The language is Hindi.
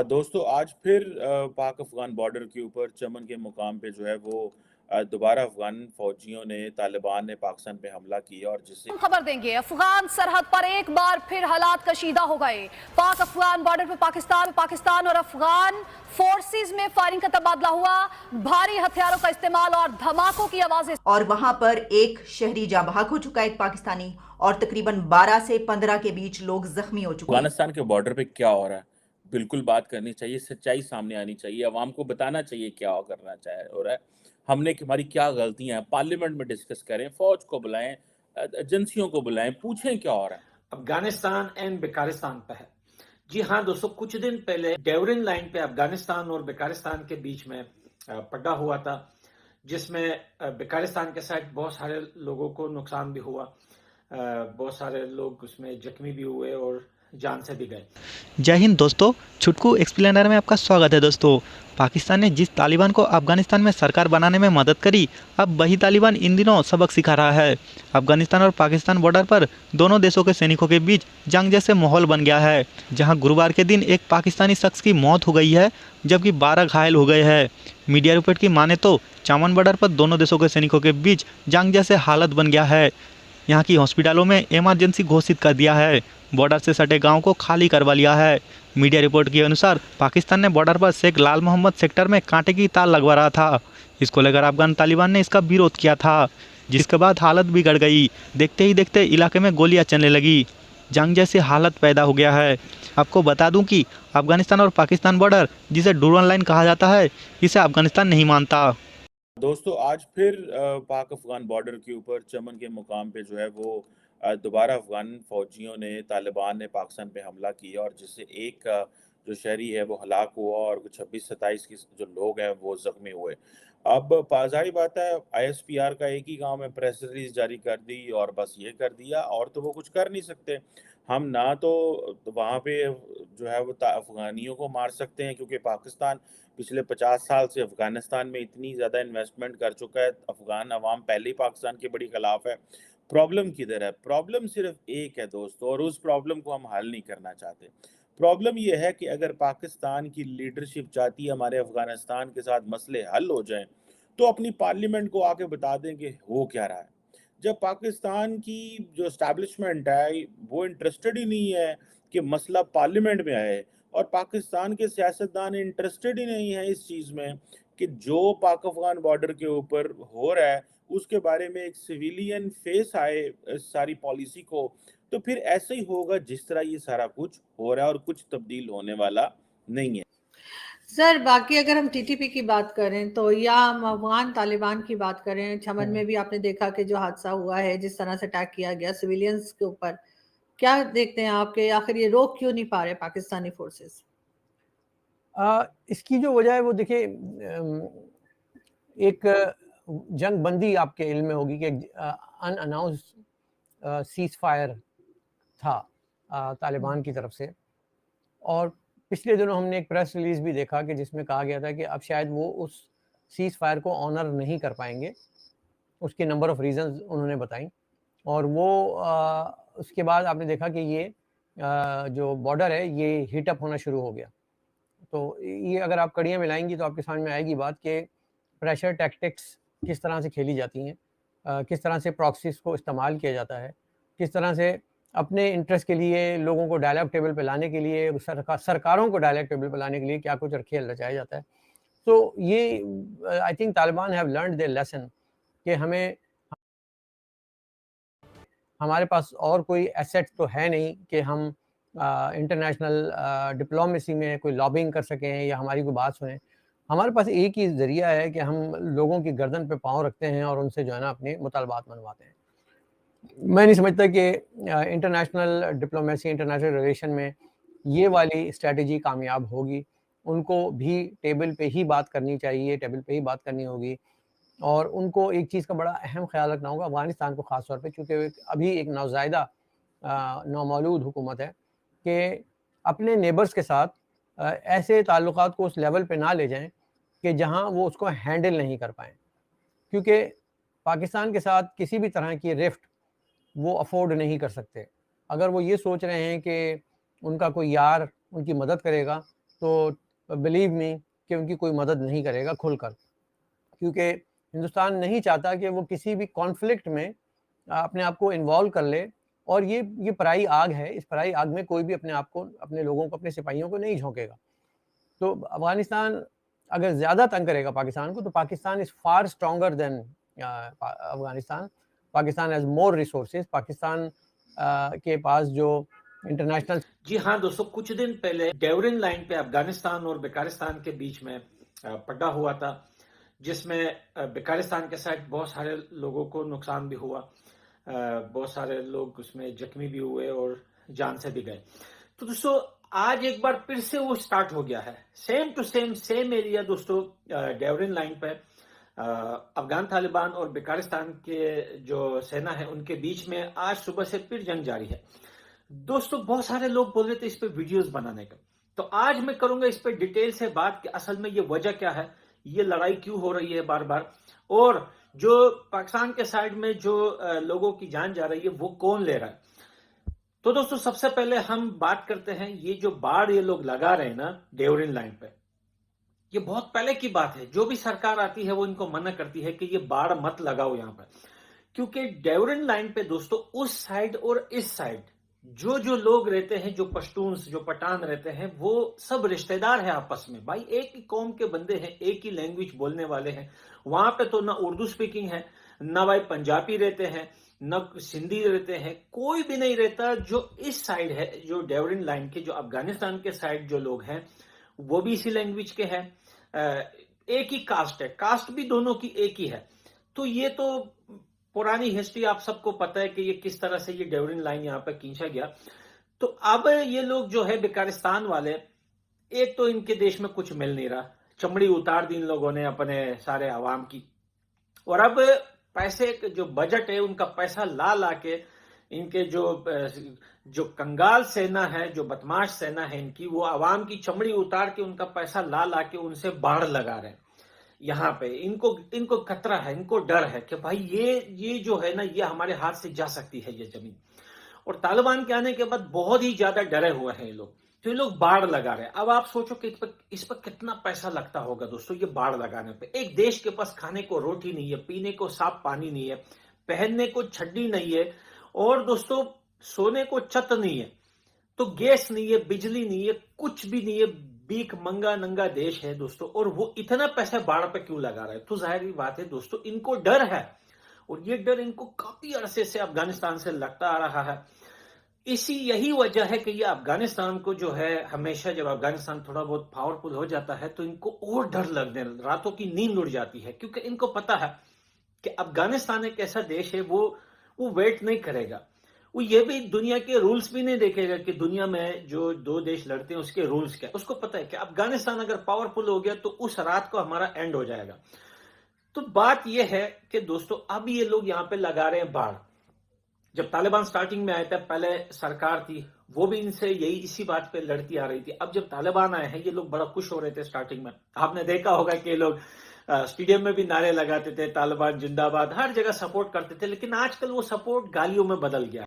दोस्तों आज फिर पाक अफ़गान बॉर्डर के ऊपर चमन के मुकाम पे जो है वो दोबारा अफ़गान फ़ौजियों ने तालिबान ने पाकिस्तान पे हमला किया और जिससे खबर देंगे। अफगान सरहद पर एक बार फिर हालात कशीदा हो गए। पाक अफगान बॉर्डर पर पाकिस्तान और अफगान फोर्सेस में फायरिंग का तबादला हुआ। भारी हथियारों का इस्तेमाल और धमाकों की आवाजें। और वहां पर एक शहरी जाँ बहक हो चुका है, एक पाकिस्तानी, और तकरीबन 12 से 15 के बीच लोग जख्मी हो चुके हैं। अफ़गानिस्तान के बॉर्डर पे क्या हो रहा है, बिल्कुल बात करनी चाहिए, सच्चाई सामने आनी चाहिए, अवाम को बताना चाहिए क्या करना चाह हो रहा है। हमने हमारी क्या गलतियाँ हैं, पार्लियामेंट में डिस्कस करें, फ़ौज को बुलाएँ, एजेंसियों को बुलाएँ, पूछें क्या हो रहा है। अफगानिस्तान एंड बेकारिस्तान पे है। जी हाँ दोस्तों, कुछ दिन पहले डेवरिन लाइन पे अफगानिस्तान और बेकारिस्तान के बीच में पड्डा हुआ था, जिसमें बेकारिस्तान के साइड बहुत सारे लोगों को नुकसान भी हुआ, बहुत सारे लोग उसमें जख्मी भी हुए और जान से भी गए। जय हिंद दोस्तों, छुटकू एक्सप्लेनर में आपका स्वागत है। दोस्तों, पाकिस्तान ने जिस तालिबान को अफगानिस्तान में सरकार बनाने में मदद करी, अब वही तालिबान इन दिनों सबक सिखा रहा है। अफगानिस्तान और पाकिस्तान बॉर्डर पर दोनों देशों के सैनिकों के बीच जंग जैसे माहौल बन गया है, जहां गुरुवार के दिन एक पाकिस्तानी शख्स की मौत हो गई है, जबकि 12 घायल हो गए हैं। मीडिया रिपोर्ट की माने तो चामन बॉर्डर पर दोनों देशों के सैनिकों के बीच जंग जैसे हालत बन गया है। यहाँ की हॉस्पिटलों में इमरजेंसी घोषित कर दिया है, बॉर्डर से सटे गांव को खाली करवा लिया है। मीडिया रिपोर्ट के अनुसार पाकिस्तान ने बॉर्डर पर शेख लाल मोहम्मद सेक्टर में कांटे की तार लगवा रहा था। इसको लेकर अफगान तालिबान ने इसका विरोध किया था, जिसके बाद हालत बिगड़ गई। देखते ही देखते इलाके में गोलियां चलने लगी, जंग जैसी हालत पैदा हो गया है। आपको बता दूं कि अफगानिस्तान और पाकिस्तान बॉर्डर, जिसे डूरन लाइन कहा जाता है, इसे अफगानिस्तान नहीं मानता। दोस्तों आज फिर पाक अफ़गान बॉर्डर के ऊपर चमन के मुकाम पे जो है वो दोबारा अफ़गान फ़ौजियों ने तालिबान ने पाकिस्तान पे हमला किया और जिससे एक जो शहरी है वो हलाक हुआ और 26-27 के जो लोग हैं वो ज़ख्मी हुए। अब ज़ाहिर बात है आईएसपीआर का एक ही काम है, प्रेस रिलीज़ जारी कर दी और बस ये कर दिया और तो वो कुछ कर नहीं सकते। हम ना तो वहाँ पे जो है वो अफ़गानियों को मार सकते हैं क्योंकि पाकिस्तान पिछले 50 साल से अफ़गानिस्तान में इतनी ज़्यादा इन्वेस्टमेंट कर चुका है, अफ़गान अवाम पहले ही पाकिस्तान के बड़ी ख़िलाफ़ है। प्रॉब्लम किधर है? प्रॉब्लम सिर्फ़ एक है दोस्तों और उस प्रॉब्लम को हम हल नहीं करना चाहते। प्रॉब्लम ये है कि अगर पाकिस्तान की लीडरशिप चाहती है हमारे अफ़गानिस्तान के साथ मसले हल हो जाएँ, तो अपनी पार्लियामेंट को आके बता दें कि हो क्या रहा है। जब पाकिस्तान की जो एस्टैब्लिशमेंट है, वो इंटरेस्टेड ही नहीं है कि मसला पार्लियामेंट में आए और पाकिस्तान के सियासतदान इंटरेस्टेड ही नहीं है इस चीज़ में कि जो पाक अफ़गान बॉर्डर के ऊपर हो रहा है, उसके बारे में एक सिविलियन फेस आए सारी पॉलिसी को, तो फिर ऐसे ही होगा जिस तरह ये सारा कुछ हो रहा है और कुछ तब्दील होने वाला नहीं है। सर, बाकी अगर हम टीटीपी की बात करें तो या हम अफगान तालिबान की बात करें, चमन में भी आपने देखा कि जो हादसा हुआ है, जिस तरह से अटैक किया गया सिविलियंस के ऊपर, क्या देखते हैं आपके आखिर ये रोक क्यों नहीं पा रहे पाकिस्तानी फोर्सेस? इसकी जो वजह है वो देखिए, एक जंग बंदी आपके इल्म में होगी कि अनअनाउंस्ड सीज फायर था तालिबान की तरफ से, और पिछले दिनों हमने एक प्रेस रिलीज भी देखा कि जिसमें कहा गया था कि अब शायद वो उस सीज फायर को ऑनर नहीं कर पाएंगे। उसके नंबर ऑफ रीजंस उन्होंने बताई, और वो उसके बाद आपने देखा कि ये जो बॉर्डर है ये हीट अप होना शुरू हो गया। तो ये अगर आप कड़ियाँ मिलाएंगी तो आपके समझ में आएगी बात कि प्रेशर टैक्टिक्स किस तरह से खेली जाती हैं, किस तरह से प्रॉक्सीज को इस्तेमाल किया जाता है, किस तरह से अपने इंटरेस्ट के लिए लोगों को डायलॉग टेबल पे लाने के लिए, सरकारों को डायलॉग टेबल पे लाने के लिए क्या कुछ खेल रचाया जाता है। तो ये I think Taliban have learned there lesson कि हमारे पास और कोई एसेट तो है नहीं कि हम इंटरनेशनल डिप्लोमेसी में कोई लॉबिंग कर सकें या हमारी कोई बात सुने। हमारे पास एक ही ज़रिया है कि हम लोगों की गर्दन पे पाँव रखते हैं और उनसे जो है ना अपने मुतालबात मनवाते हैं। मैं नहीं समझता कि इंटरनेशनल डिप्लोमेसी, इंटरनेशनल रिलेशन में ये वाली स्ट्रेटजी कामयाब होगी। उनको भी टेबल पे ही बात करनी चाहिए, टेबल पे ही बात करनी होगी, और उनको एक चीज़ का बड़ा अहम ख्याल रखना होगा अफ़गानिस्तान को ख़ास तौर पे, क्योंकि अभी एक नौज़ायदा नौमौलूद हुकूमत है, कि अपने नेबर्स के साथ ऐसे ताल्लुकात को उस लेवल पे ना ले जाएं कि जहां वो उसको हैंडल नहीं कर पाएँ, क्योंकि पाकिस्तान के साथ किसी भी तरह की रिफ्ट वो अफोर्ड नहीं कर सकते। अगर वो ये सोच रहे हैं कि उनका कोई यार उनकी मदद करेगा तो बिलीव मी कि उनकी कोई मदद नहीं करेगा खुलकर, क्योंकि हिंदुस्तान नहीं चाहता कि वो किसी भी कॉन्फ्लिक्ट में अपने आप को इन्वॉल्व कर ले। और ये पराई आग है, इस पराई आग में कोई भी अपने आप को, अपने लोगों को, अपने सिपाहियों को नहीं झोंकेगा। तो अफगानिस्तान अगर ज़्यादा तंग करेगा पाकिस्तान को, तो Pakistan is far stronger than Afghanistan. Pakistan has more resources. Pakistan के पास जो इंटरनेशनल। जी हाँ दोस्तों, कुछ दिन पहले डेवरिन लाइन पे अफगानिस्तान और बेकारिस्तान के बीच में पड्डा हुआ था, जिसमें बेकारिस्तान के साइड बहुत सारे लोगों को नुकसान भी हुआ, बहुत सारे लोग उसमें जख्मी भी हुए और जान से भी गए। तो दोस्तों आज एक बार फिर से वो स्टार्ट हो गया है, सेम टू सेम एरिया दोस्तों, डेवरिन लाइन पे अफगान तालिबान और बेकारिस्तान के जो सेना है उनके बीच में आज सुबह से फिर जंग जारी है। दोस्तों बहुत सारे लोग बोल रहे थे इस पे वीडियोस बनाने का, तो आज मैं करूंगा इस पे डिटेल से बात कि असल में ये वजह क्या है, ये लड़ाई क्यों हो रही है बार बार, और जो पाकिस्तान के साइड में जो लोगों की जान जा रही है वो कौन ले रहा है। तो दोस्तों सबसे पहले हम बात करते हैं, ये जो बाढ़ ये लोग लगा रहे हैं ना डेवरिन लाइन पे, ये बहुत पहले की बात है। जो भी सरकार आती है वो इनको मना करती है कि ये बाढ़ मत लगाओ यहाँ पर, क्योंकि डेवरिन लाइन पे दोस्तों उस साइड और इस साइड जो लोग रहते हैं, जो पश्तून्स, जो पठान रहते हैं, वो सब रिश्तेदार हैं आपस में। भाई एक ही कौम के बंदे हैं, एक ही लैंग्वेज बोलने वाले हैं। वहां पे तो ना उर्दू स्पीकिंग है, ना भाई पंजाबी रहते हैं, न सिंधी रहते हैं, कोई भी नहीं रहता। जो इस साइड है, जो डेवरिन लाइन के, जो अफगानिस्तान के साइड जो लोग हैं वो भी इसी लैंग्वेज के हैं। एक ही कास्ट है, कास्ट भी दोनों की एक ही है। तो ये तो पुरानी हिस्ट्री आप सबको पता है कि ये किस तरह से ये डेवरिन लाइन यहाँ पे खींचा गया। तो अब ये लोग जो है बेकारिस्तान वाले, एक तो इनके देश में कुछ मिल नहीं रहा, चमड़ी उतार दी इन लोगों ने अपने सारे आवाम की, और अब पैसे जो बजट है उनका पैसा ला के इनके जो कंगाल सेना है, जो बदमाश सेना है इनकी, वो आवाम की चमड़ी उतार के उनका पैसा ला के उनसे बाढ़ लगा रहे हैं यहाँ पे। इनको खतरा है, इनको डर है कि भाई ये जो है ना, ये हमारे हाथ से जा सकती है ये जमीन। और तालिबान के आने के बाद बहुत ही ज्यादा डरे हुए हैं ये लोग, तो ये लोग बाढ़ लगा रहे हैं। अब आप सोचो कि इस पर कितना पैसा लगता होगा दोस्तों ये बाढ़ लगाने पे। एक देश के पास खाने को रोटी नहीं है, पीने को साफ पानी नहीं है, पहनने को छड्डी नहीं है, और दोस्तों सोने को छत नहीं है, तो गैस नहीं है, बिजली नहीं है, कुछ भी नहीं है। भीख मंगा नंगा देश है दोस्तों, और वो इतना पैसा बाढ़ पे क्यों लगा रहा है? तो जाहिर बात है दोस्तों इनको डर है, और ये डर इनको काफी अरसे से अफगानिस्तान से लगता आ रहा है। यही वजह है कि ये अफगानिस्तान को जो है, हमेशा जब अफगानिस्तान थोड़ा बहुत पावरफुल हो जाता है तो इनको और डर लगने, रातों की नींद उड़ जाती है, क्योंकि इनको पता है कि अफगानिस्तान एक ऐसा देश है वो वेट नहीं करेगा, वो ये भी दुनिया के रूल्स भी नहीं देखेगा कि दुनिया में जो दो देश लड़ते हैं उसके रूल्स क्या। उसको पता है कि अफगानिस्तान अगर पावरफुल हो गया तो उस रात को हमारा एंड हो जाएगा। तो बात यह है कि दोस्तों अब ये लोग यहाँ पे लगा रहे हैं बाढ़। जब तालिबान स्टार्टिंग में आए थे, पहले सरकार थी, वो भी इनसे इसी बात पे लड़ती आ रही थी। अब जब तालिबान आए हैं, ये लोग बड़ा खुश हो रहे थे स्टार्टिंग में। आपने देखा होगा कि लोग स्टेडियम में भी नारे लगाते थे, तालिबान जिंदाबाद, हर जगह सपोर्ट करते थे। लेकिन आजकल वो सपोर्ट गालियों में बदल गया।